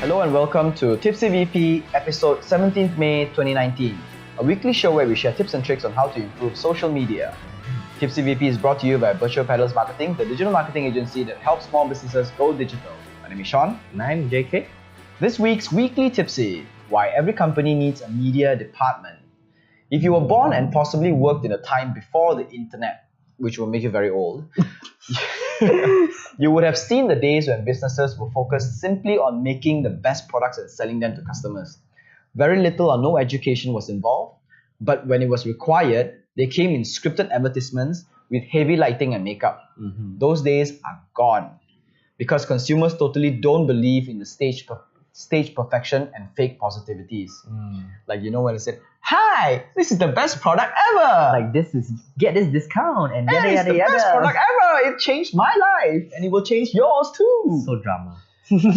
Hello and welcome to Tipsy VP episode 17th May 2019, a weekly show where we share tips and tricks on how to improve social media. Tipsy VP is brought to you by Peddlers Marketing, the digital marketing agency that helps small businesses go digital. My name is Sean. And I'm JK. This week's weekly Tipsy: why every company needs a media department. If you were born and possibly worked in a time before the internet, which will make you very old, you would have seen the days when businesses were focused simply on making the best products and selling them to customers. Very little or no education was involved, but when it was required, they came in scripted advertisements with heavy lighting and makeup. Those days are gone because consumers totally don't believe in the stage perfection and fake positivities. Like, you know, when they said, "Hi, this is the best product ever!" Like, get this discount and "Hey, it's the best product ever! It changed my life and it will change yours too." So drama.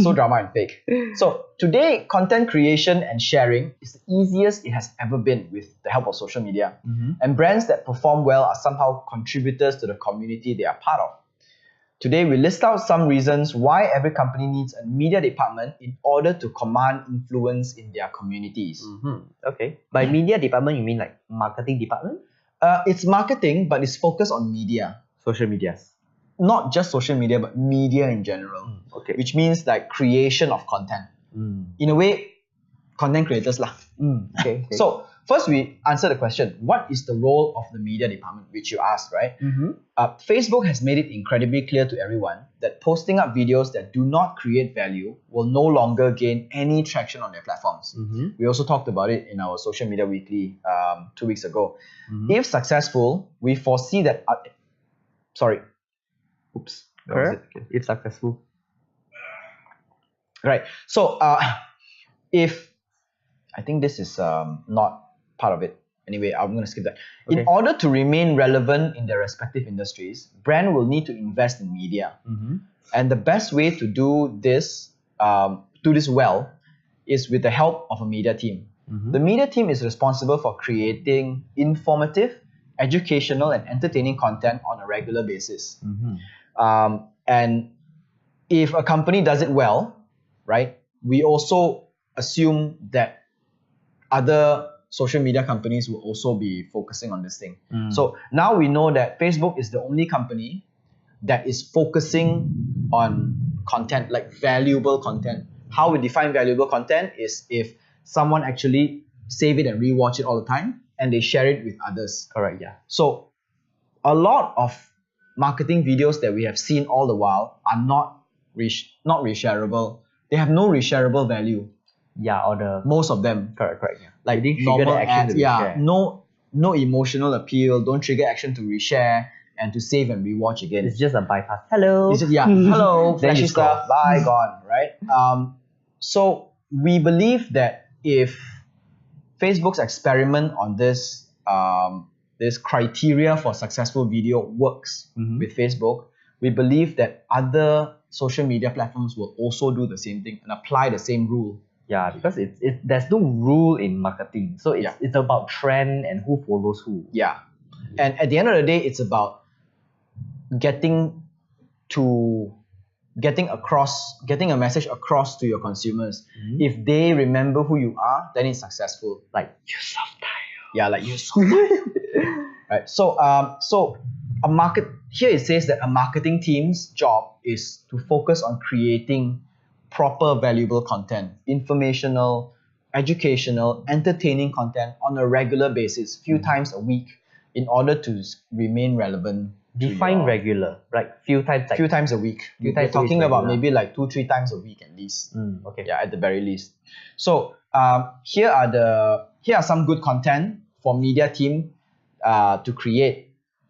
So drama and fake. So today, content creation and sharing is the easiest it has ever been with the help of social media. And brands that perform well are somehow contributors to the community they are part of. Today, we list out some reasons why every company needs a media department in order to command influence in their communities. Okay. By media department, you mean like marketing department? It's marketing, but it's focused on media. Social medias. Not just social media, but media in general. Okay. Which means like creation of content. In a way, content creators lah. Okay. So first we answer the question, what is the role of the media department, which you asked, right? Facebook has made it incredibly clear to everyone that posting up videos that do not create value will no longer gain any traction on their platforms. We also talked about it in our social media weekly 2 weeks ago. If successful, we foresee that Correct. If successful. Right. So if I think this is not part of it. Anyway, I'm going to skip that. Okay. In order to remain relevant in their respective industries, brand will need to invest in media. And the best way to do this well is with the help of a media team. The media team is responsible for creating informative, educational, and entertaining content on a regular basis. And if a company does it well, right, we also assume that other social media companies will also be focusing on this thing. So now we know that Facebook is the only company that is focusing on content, like valuable content. How we define valuable content is if someone actually save it and rewatch it all the time and they share it with others. Correct, yeah. So a lot of marketing videos that we have seen all the while are not reshareable. They have no reshareable value. Yeah, or the... Most of them. Correct, yeah. Like They didn't normal trigger the action ads, to reshare. no emotional appeal, don't trigger action to reshare and to save and rewatch again. It's just a bypass. Hello. It's just, hello, Then flashy you scroll. stuff, bye, gone, right? So we believe that if Facebook's experiment on this criteria for successful video works with Facebook, we believe that other social media platforms will also do the same thing and apply the same rule. Yeah, because there's no rule in marketing. So it's about trend and who follows who. Yeah. And at the end of the day, it's about getting a message across to your consumers. If they remember who you are, then it's successful. Like, you're so tired. Yeah, like you're so tired. Right. So here it says that a marketing team's job is to focus on creating proper valuable content, informational, educational, entertaining content on a regular basis, few times a week, in order to remain relevant. Define regular, right? Few times a week. Few We're times a talking week about regular. maybe like 2-3 times a week at least. Okay. Yeah, at the very least. So here are some good content for media team to create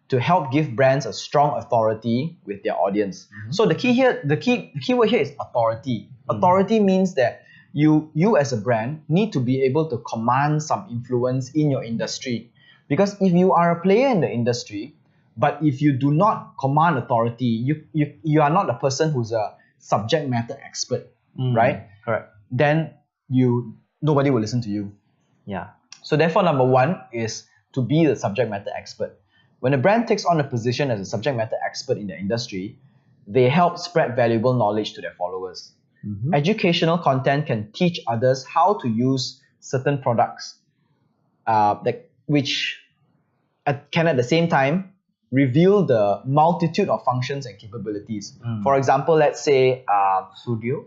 to help give brands a strong authority with their audience. So the key word here is authority. Authority means that you as a brand need to be able to command some influence in your industry. Because if you are a player in the industry, but if you do not command authority, you are not a person who's a subject matter expert, right? Correct. Then nobody will listen to you. Yeah. So therefore, number one is to be the subject matter expert. When a brand takes on a position as a subject matter expert in their industry, they help spread valuable knowledge to their followers. Educational content can teach others how to use certain products which can at the same time reveal the multitude of functions and capabilities. For example, let's say Studio.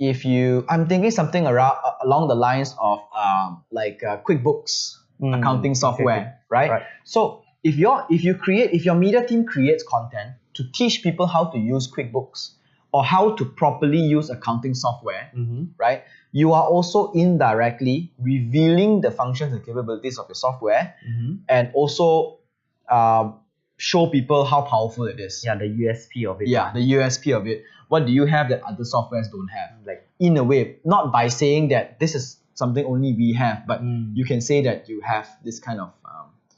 I'm thinking something along the lines of QuickBooks accounting software, right? So if your media team creates content to teach people how to use QuickBooks or how to properly use accounting software, right? You are also indirectly revealing the functions and capabilities of your software, and also show people how powerful it is. Yeah, the USP of it. Yeah, the USP of it. What do you have that other softwares don't have? Like, in a way, not by saying that this is something only we have, but you can say that you have this kind of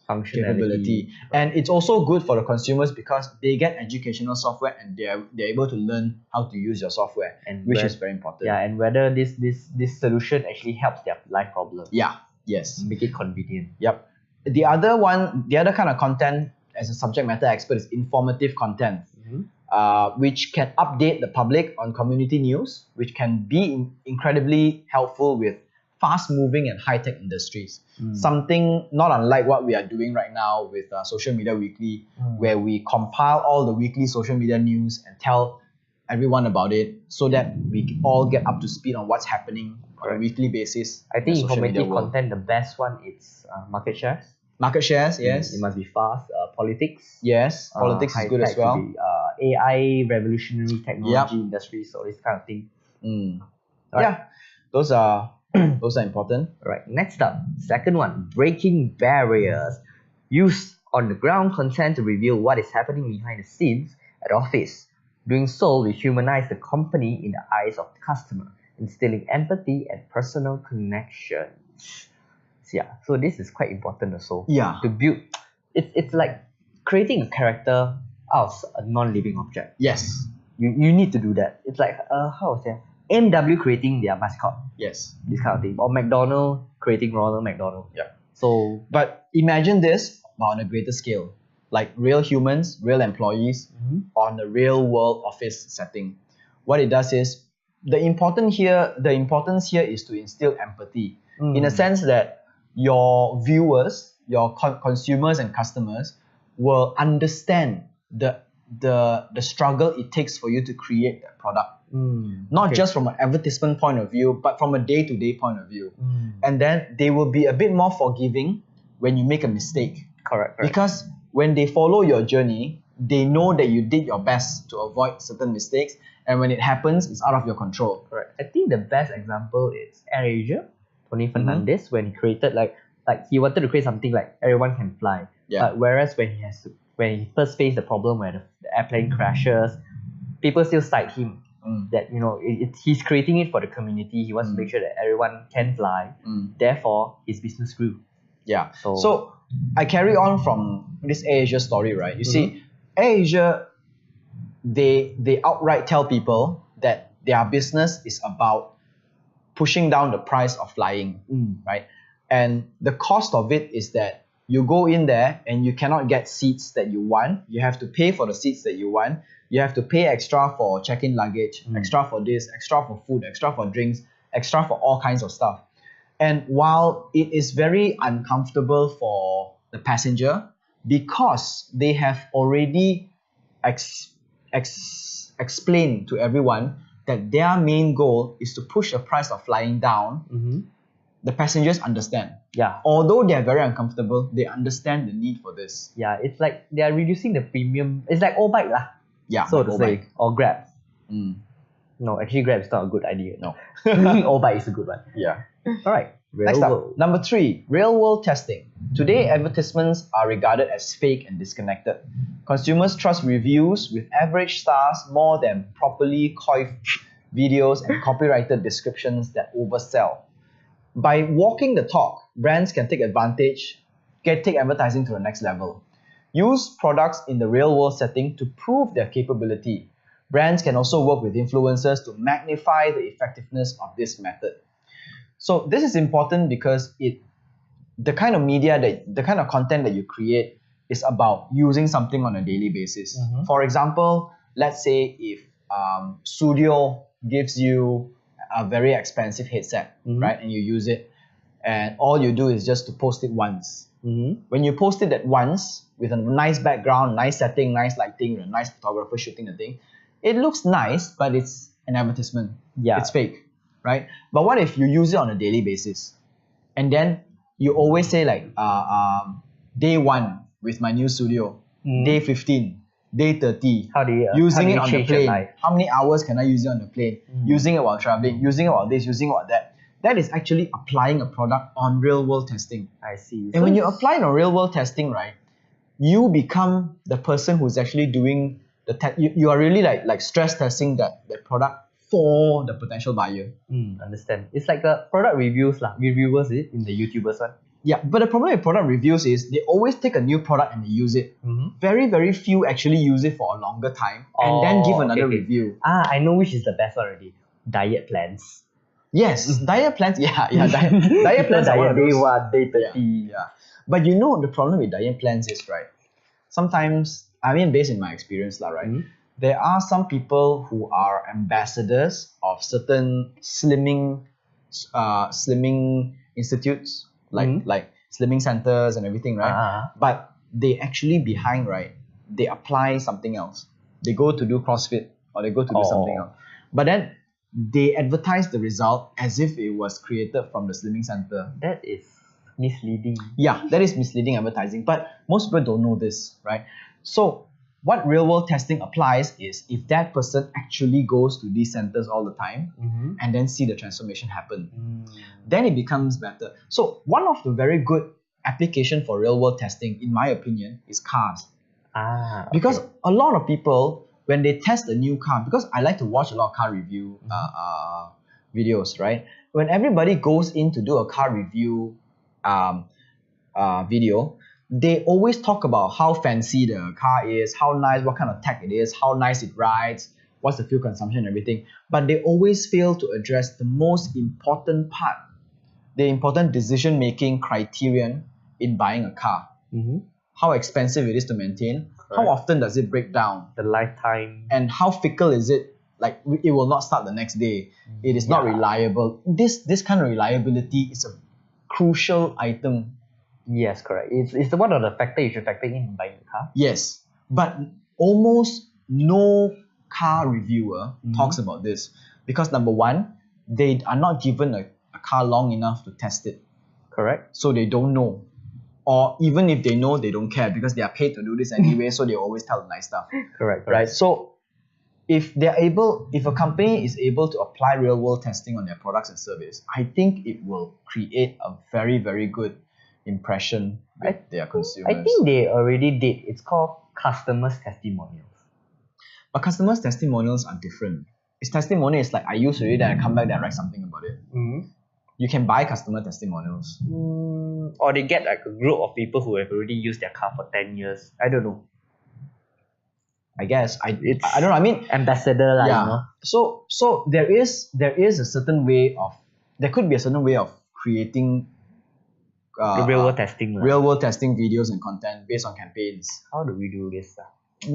capability. And it's also good for the consumers because they get educational software and they're able to learn how to use your software, which is very important. Yeah, and whether this solution actually helps their life problem. Yeah, yes. Make it convenient. Yep. The other kind of content as a subject matter expert is informative content, which can update the public on community news, which can be incredibly helpful with fast-moving and high-tech industries. Something not unlike what we are doing right now with Social Media Weekly, where we compile all the weekly social media news and tell everyone about it so that we all get up to speed on what's happening on a weekly basis. I think informative content, the best one is market shares. Market shares, yes. It must be fast. Politics. Yes, politics is good as well. AI, revolutionary technology industries, all this kind of thing. Yeah, those are important. Right. Next up, second one, breaking barriers. Use on the ground content to reveal what is happening behind the scenes at office. Doing so will humanize the company in the eyes of the customer, instilling empathy and personal connections. So this is quite important also. Yeah. To build, it's like creating a character out of a non-living object. Yes. You need to do that. It's like how to say, MW creating their mascot. Yes. This kind of thing. Or McDonald's creating Ronald McDonald. Yeah. So, but imagine this on a greater scale, like real humans, real employees on a real world office setting. What it does is the importance here is to instill empathy in a sense that your viewers, your consumers and customers will understand the struggle it takes for you to create that product. Not just from an advertisement point of view, but from a day-to-day point of view. And then they will be a bit more forgiving when you make a mistake. Correct. Because when they follow your journey, they know that you did your best to avoid certain mistakes, and when it happens, it's out of your control. Correct. I think the best example is AirAsia, Tony Fernandez, when he created like he wanted to create something like everyone can fly. Yeah. But whereas when he first faced the problem where the airplane crashes, people still cite him that he's creating it for the community. He wants to make sure that everyone can fly. Therefore, his business grew. Yeah. So I carry on from this AirAsia story, right? You see, AirAsia, they outright tell people that their business is about pushing down the price of flying, right? And the cost of it is that you go in there and you cannot get seats that you want. You have to pay for the seats that you want. You have to pay extra for check-in luggage, extra for this, extra for food, extra for drinks, extra for all kinds of stuff. And while it is very uncomfortable for the passenger, because they have already explained to everyone that their main goal is to push the price of flying down, the passengers understand. Yeah. Although they are very uncomfortable, they understand the need for this. Yeah, it's like they are reducing the premium. It's like all-bike lah. Yeah, so to say. bike. Or Grab. No, actually Grab is not a good idea. No. All-bike is a good one. Yeah. Alright. Next up, number 3, real-world testing. Today, advertisements are regarded as fake and disconnected. Consumers trust reviews with average stars more than properly coiffed videos and copyrighted descriptions that oversell. By walking the talk, brands can take advertising to the next level. Use products in the real-world setting to prove their capability. Brands can also work with influencers to magnify the effectiveness of this method. So this is important because the kind of content that you create is about using something on a daily basis. For example, let's say if Studio gives you a very expensive headset, right? And you use it, and all you do is just to post it once. When you post it at once with a nice background, nice setting, nice lighting, a nice photographer shooting the thing, it looks nice, but it's an advertisement. Yeah. It's fake, right? But what if you use it on a daily basis, and then you always say like, day 1 with my new studio, day 15, day 30, How do you using it on the change your plane. life? How many hours can I use it on the plane? Using it while traveling, using it while this, using it while that. That is actually applying a product on real world testing. I see. And when you apply it on real world testing, right, you become the person who's actually doing the you are really like stress testing that product for the potential buyer. Understand. It's like a product reviews reviewers in the YouTubers one. Yeah, but the problem with product reviews is they always take a new product and they use it. Very, very few actually use it for a longer time and then give another review. I know which is the best one already. Diet plans. Yes, diet plans. Diet plans are one of Day those. 1, day 30. Yeah. But you know the problem with diet plans is, right, sometimes, I mean, based in my experience, right, there are some people who are ambassadors of certain slimming institutes, like slimming centers and everything, right? But they actually behind, right, they apply something else. They go to do CrossFit or they go to do something else. But then they advertise the result as if it was created from the slimming center. That is misleading. Yeah, that is misleading advertising. But most people don't know this, right? So what real world testing applies is if that person actually goes to these centers all the time and then see the transformation happen, then it becomes better. So one of the very good application for real world testing, in my opinion, is cars. Because a lot of people, when they test a new car, because I like to watch a lot of car review videos, right? When everybody goes in to do a car review video, they always talk about how fancy the car is, how nice, what kind of tech it is, how nice it rides, what's the fuel consumption and everything. But they always fail to address the most important part, the important decision-making criterion in buying a car. How expensive it is to maintain, how often does it break down, the lifetime, and how fickle is it, like it will not start the next day, it is not reliable. This kind of reliability is a crucial item. Yes, correct. It's the one of the factor you should factor in buying a car. Yes, but almost no car reviewer talks about this because number one, they are not given a car long enough to test it. Correct. So they don't know. Or even if they know, they don't care because they are paid to do this anyway, so they always tell the nice stuff. Correct. Right? So if a company is able to apply real world testing on their products and service, I think it will create a very, very good impression with their consumers. I think they already did. It's called customers' testimonials. But customers' testimonials are different. It's testimonial is like I use it, then I come back, then I write something about it. You can buy customer testimonials. Or they get like a group of people who have already used their car for 10 years. I don't know. I guess I don't know. I mean, ambassador, you know. So there is a certain way of, there could be a certain way of creating real world testing. Real world testing videos and content based on campaigns. How do we do this?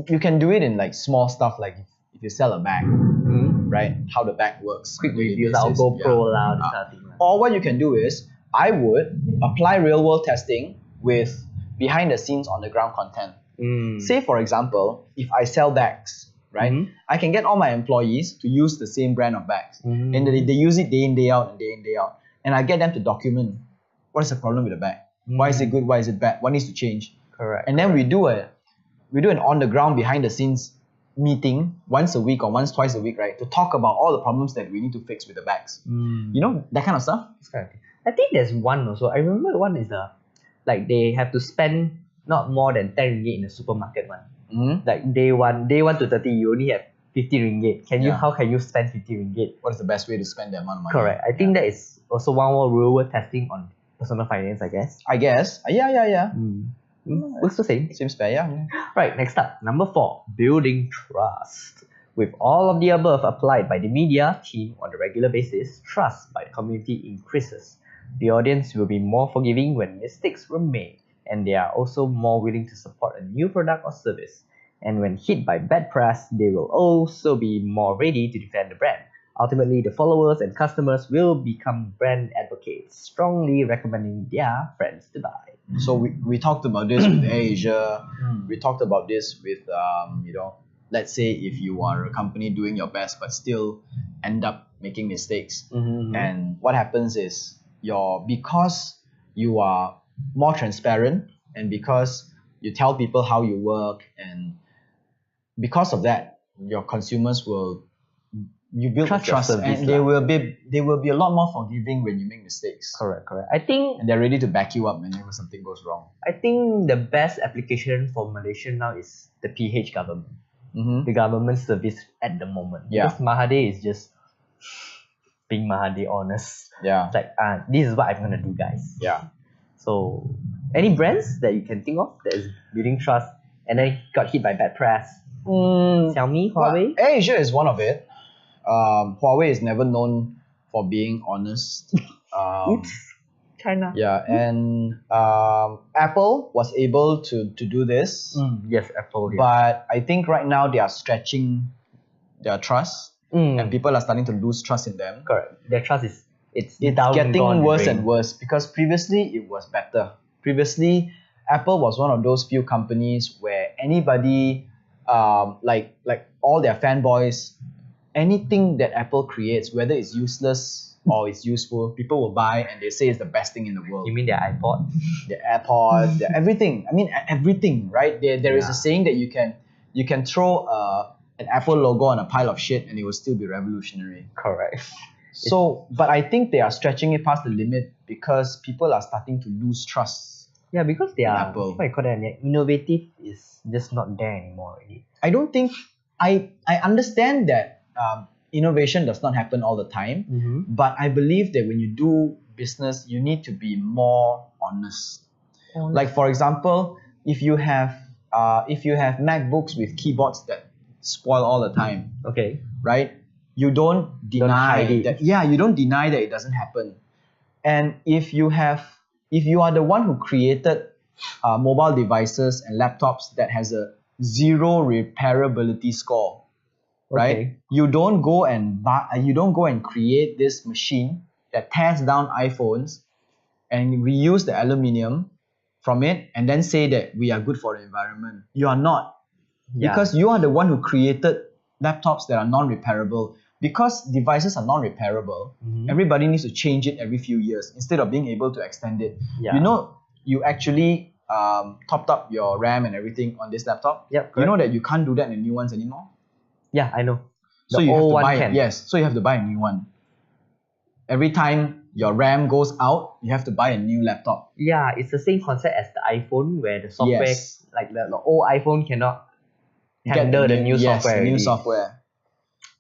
You can do it in like small stuff, like if you sell a bag, right? How the bag works. Quick reviews, I'll go pro lah, this kind of thing. Or what you can do is, I would apply real world testing with behind the scenes on the ground content. Say for example, if I sell bags, right? I can get all my employees to use the same brand of bags. And they use it day in, day out, and day in, day out. And I get them to document what is the problem with the bag. Why is it good? Why is it bad? What needs to change? Correct. And then we do an on the ground behind the scenes meeting once a week or twice a week, right? To talk about all the problems that we need to fix with the bags. You know, that kind of stuff. I think there's one also. I remember one is like they have to spend not more than 10 ringgit in the supermarket one. Like day 1 to 30, you only have 50 ringgit. How can you spend 50 ringgit? What is the best way to spend that amount of money? Correct. I think that is also one more real world testing on personal finance, I guess. Yeah. Looks the same. Seems fair, yeah. Right, next up, number 4, building trust. With all of the above applied by the media team on a regular basis, trust by the community increases. The audience will be more forgiving when mistakes were made, and they are also more willing to support a new product or service. And when hit by bad press, they will also be more ready to defend the brand. Ultimately, the followers and customers will become brand advocates, strongly recommending their friends to buy. So we talked about this with Asia. We talked about this with let's say if you are a company doing your best but still end up making mistakes. And what happens is because you are more transparent and because you tell people how you work, and because of that your consumers will you build Trust trust, your service and they will be a lot more forgiving when you make mistakes. Correct. I think And they're ready to back you up whenever something goes wrong. the best application for Malaysia now is the PH government, the government service at the moment. Yeah. Because Mahathir is just being Mahathir honest. Yeah. It's like, this is what I'm gonna do, guys. Yeah. So, any brands that you can think of that is building trust and then got hit by bad press? Xiaomi, Huawei. Well, Asia is one of it. Huawei is never known for being honest. Oops, China. Yeah, and Apple was able to do this, Yes, Apple. Yes. but I think right now they are stretching their trust, and people are starting to lose trust in them. Correct. Their trust is it's Getting worse and worse because previously it was better. Previously, Apple was one of those few companies where anybody, like all their fanboys, anything that Apple creates, whether it's useless or it's useful, people will buy and they say it's the best thing in the world. You mean their iPod? The AirPods, everything. I mean everything, right? There is Yeah. a saying that you can throw an Apple logo on a pile of shit and it will still be revolutionary. Correct. So, but I think they are stretching it past the limit because people are starting to lose trust. Yeah, because they are Apple. what you call that, their innovative is just not there anymore already. I don't think I understand that innovation does not happen all the time, but I believe that when you do business, you need to be more honest. Like for example, if you have MacBooks with keyboards that spoil all the time, Okay. right? You don't deny hide it. that. Yeah, you don't deny that it doesn't happen. And if you are the one who created mobile devices and laptops that has a zero repairability score, right? Okay. You don't go and create this machine that tears down iPhones and reuse the aluminium from it and then say that we are good for the environment. You are not. Yeah. Because you are the one who created laptops that are non-repairable. Because devices are non-repairable, everybody needs to change it every few years instead of being able to extend it. Yeah. You know, you actually topped up your RAM and everything on this laptop. Yep, You know correct. that you can't do that in the new ones anymore. Yeah, I know. So The you have old to one buy can. yes. So you have to buy a new one. Every time your RAM goes out, you have to buy a new laptop. Yeah, it's the same concept as the iPhone where the software, Yes. like the old iPhone cannot handle the new software. the new already. software.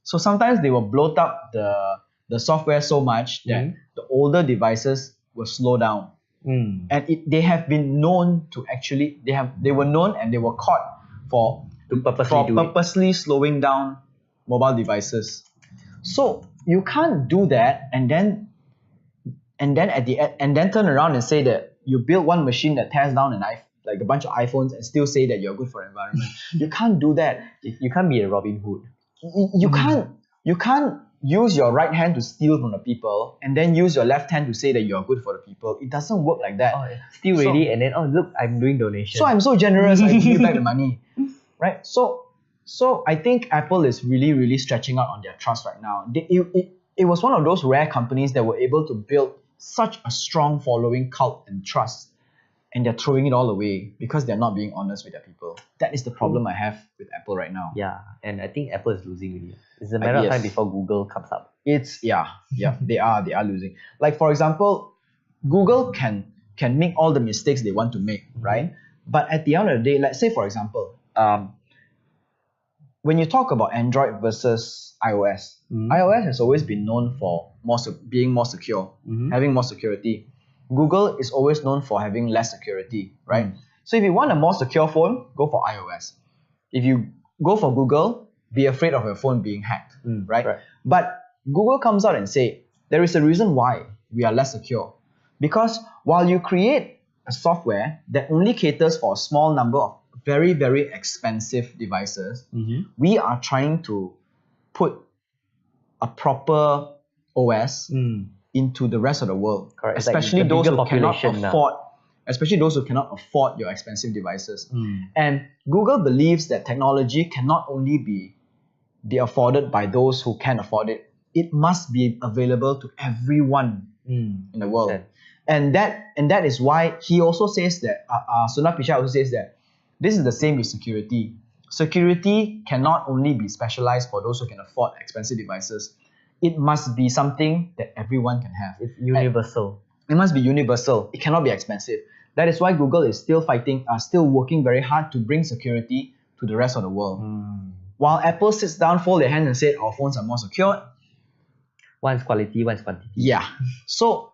So sometimes they will bloat up the software so much that the older devices will slow down. And they have been known to actually they were known and they were caught for purposely slowing down mobile devices. So you can't do that and then turn around and say that you build one machine that tears down like a bunch of iPhones and still say that you're good for the environment. You can't do that. You can't be a Robin Hood. You can't use your right hand to steal from the people and then use your left hand to say that you're good for the people. It doesn't work like that. Still ready, and then look, I'm doing donation. So I'm so generous, I give you back the money. Right? So I think Apple is really, really stretching out on their trust right now. It was one of those rare companies that were able to build such a strong following, cult, and trust. And they're throwing it all away because they're not being honest with their people. That is the problem I have with Apple right now. Yeah, and I think Apple is losing really. It's a matter of Yes. time before Google comes up. They are losing. Like for example, Google can make all the mistakes they want to make, right? But at the end of the day, let's say for example, when you talk about Android versus iOS, iOS has always been known for being more secure, having more security. Google is always known for having less security, right? So if you want a more secure phone, go for iOS. If you go for Google, be afraid of your phone being hacked, right? But Google comes out and say, there is a reason why we are less secure. Because while you create a software that only caters for a small number of very, very expensive devices, we are trying to put a proper OS into the rest of the world. Correct. It's like Especially the those bigger who cannot population now. afford, especially those who cannot afford your expensive devices. And Google believes that technology cannot only be afforded by those who can afford it. It must be available to everyone in the world. Understand. And that is why he also says that Sundar Pichai also says that this is the same with security. Security cannot only be specialized for those who can afford expensive devices. It must be something that everyone can have. It's universal. It must be universal. It cannot be expensive. That is why Google is still still working very hard to bring security to the rest of the world. While Apple sits down, fold their hands and say our phones are more secure. One's quality, one's quantity. Yeah. So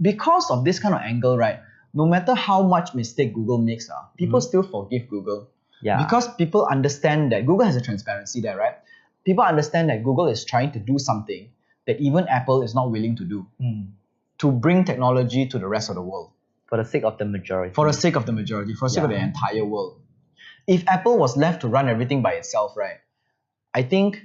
because of this kind of angle, right, no matter how much mistake Google makes, people still forgive Google. Yeah. Because people understand that Google has a transparency there, right? People understand that Google is trying to do something that even Apple is not willing to do to bring technology to the rest of the world. For the sake of the majority. For the sake of the majority, for the sake of the entire world. If Apple was left to run everything by itself, right, I think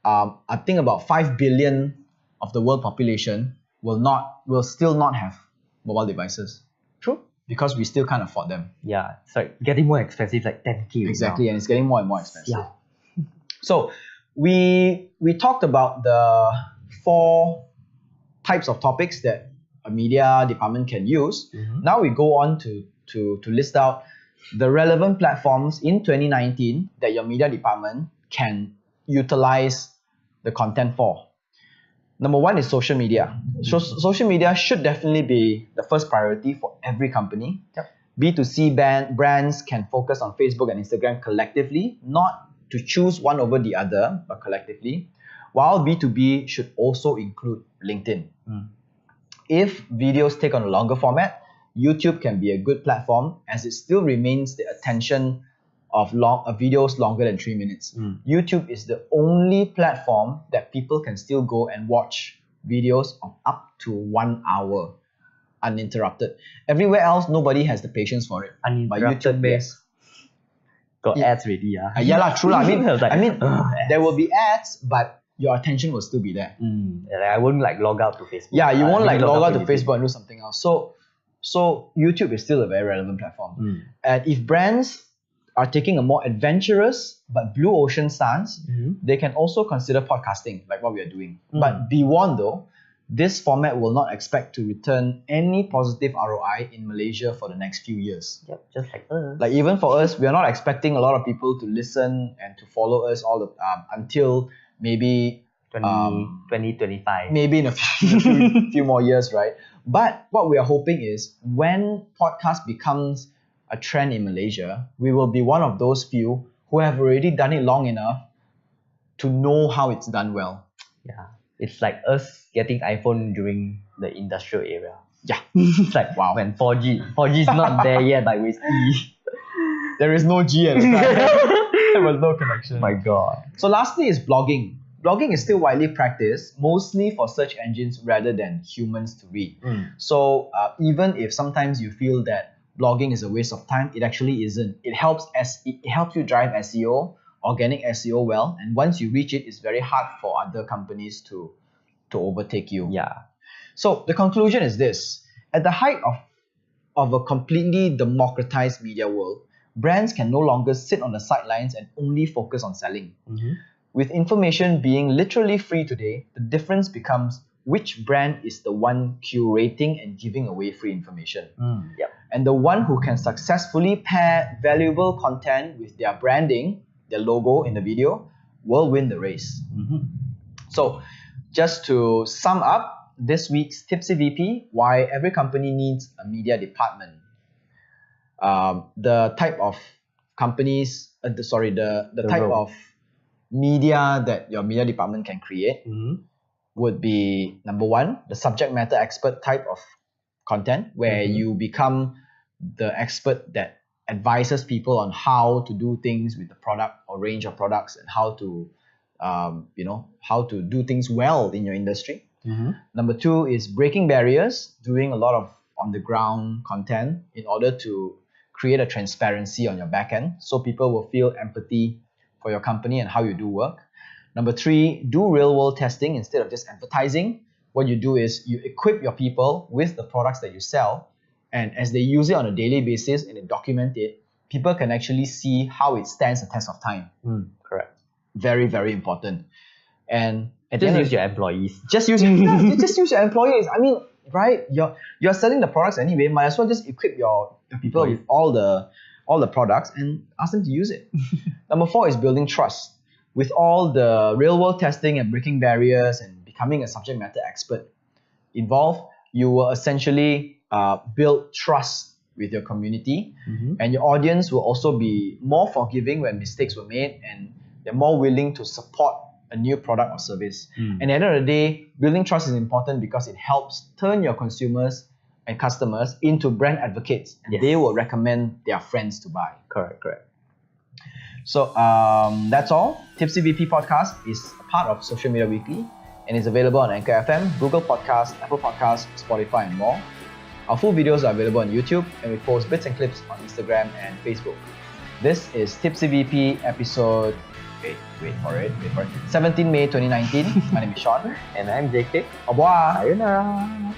about 5 billion of the world population will still not have mobile devices. True. Because we still can't afford them. Yeah. It's like getting more expensive, like 10K. Exactly, now. and it's getting more and more expensive. Yeah. So we talked about the 4 types of topics that a media department can use. Now we go on to list out the relevant platforms in 2019 that your media department can utilize the content for. Number 1 is social media. So social media should definitely be the first priority for every company. Yep. B2C brands can focus on Facebook and Instagram collectively, not to choose one over the other, but collectively, while B2B should also include LinkedIn. If videos take on a longer format, YouTube can be a good platform as it still remains the attention of videos longer than 3 minutes. YouTube is the only platform that people can still go and watch videos of up to 1 hour uninterrupted. Everywhere else, nobody has the patience for it. But YouTube, yes. Got ads already, yeah lah, true lah. I mean, ads. there will be ads, but your attention will still be there. I won't like log out to Facebook. Yeah, you won't like log out to anything. Facebook and do something else. So YouTube is still a very relevant platform. And if brands are taking a more adventurous but blue ocean stance, they can also consider podcasting, like what we are doing. But be warned though, this format will not expect to return any positive ROI in Malaysia for the next few years. Yep, just like us. Like even for us, we are not expecting a lot of people to listen and to follow us until maybe 2025. maybe in a few more years, right? But what we are hoping is when podcast becomes a trend in Malaysia, we will be one of those few who have already done it long enough to know how it's done well. Yeah, it's like us getting iPhone during the industrial era. Yeah. It's like wow, when 4G is not there yet, like with E. There is no G at the time. There was no connection. My God. So lastly is blogging. Blogging is still widely practiced, mostly for search engines rather than humans to read. So even if sometimes you feel that blogging is a waste of time, it actually isn't. It helps you drive SEO, organic SEO well, and once you reach it, it's very hard for other companies to overtake you. Yeah. So the conclusion is this: at the height of a completely democratized media world, brands can no longer sit on the sidelines and only focus on selling. With information being literally free today, the difference becomes which brand is the one curating and giving away free information. Yep. And the one who can successfully pair valuable content with their branding, their logo in the video, will win the race. So just to sum up this week's Tipsy VP, why every company needs a media department. The type of companies, the type of media that your media department can create would be number 1, the subject matter expert type of content, where you become the expert that advises people on how to do things with the product or range of products and how to do things well in your industry. Number 2 is breaking barriers, doing a lot of on the ground content in order to create a transparency on your back end so people will feel empathy for your company and how you do work. Number 3, do real world testing instead of just advertising. What you do is you equip your people with the products that you sell, and as they use it on a daily basis and they document it, people can actually see how it stands the test of time. Correct. Very, very important. And at Just the end use of, your employees. just use just use your employees. I mean, right? You're selling the products anyway. Might as well just equip your people with all the products and ask them to use it. Number 4 is building trust. With all the real world testing and breaking barriers and becoming a subject matter expert involved, you will essentially build trust with your community, and your audience will also be more forgiving when mistakes were made, and they're more willing to support a new product or service. And at the end of the day, building trust is important because it helps turn your consumers and customers into brand advocates, and Yes. they will recommend their friends to buy. Correct. So that's all. Tipsy VP Podcast is a part of Social Media Weekly and is available on Anchor FM, Google Podcasts, Apple Podcasts, Spotify, and more. Our full videos are available on YouTube, and we post bits and clips on Instagram and Facebook. This is Tipsy VP episode, wait for it, 17 May 2019. My name is Sean. And I'm JK. Au revoir. Sayonara.